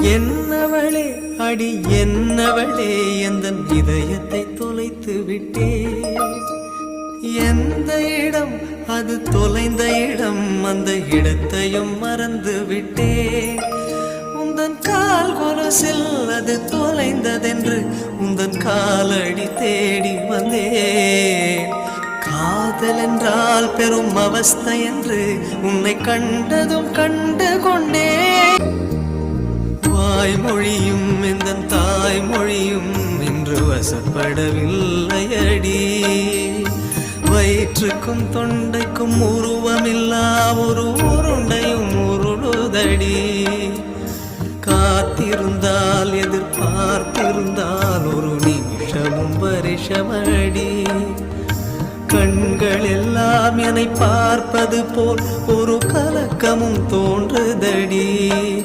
என்னவளே அடி என்னவளே எந்தன் இதயத்தை தொலைத்து விட்டே. எந்த இடம் அது தொலைந்த இடம், அந்த இடத்தையும் மறந்து விட்டே. உந்தன் கால் கொலுசில் அது தொலைந்ததென்று உந்தன் காலடி தேடி வந்தேன். காதல் என்றால் பெரும் அவஸ்தை என்று உன்னை கண்டதும் கண்டு கொண்டேன். வாய்மொழியும் எந்தன் தாய்மொழியும் இன்று வசப்படவில்லையடி. வயிற்றுக்கும் தொண்டைக்கும் உருவமில்லா ஒரு உருண்டையும் உருளுதடி. காத்திருந்தால் எதிர்பார்த்திருந்தால் ஒரு நிமிஷமும் வருஷமடி. கண்கள் எல்லாம் என்னை பார்ப்பது போல் ஒரு கலக்கமும் தோன்றுதடி.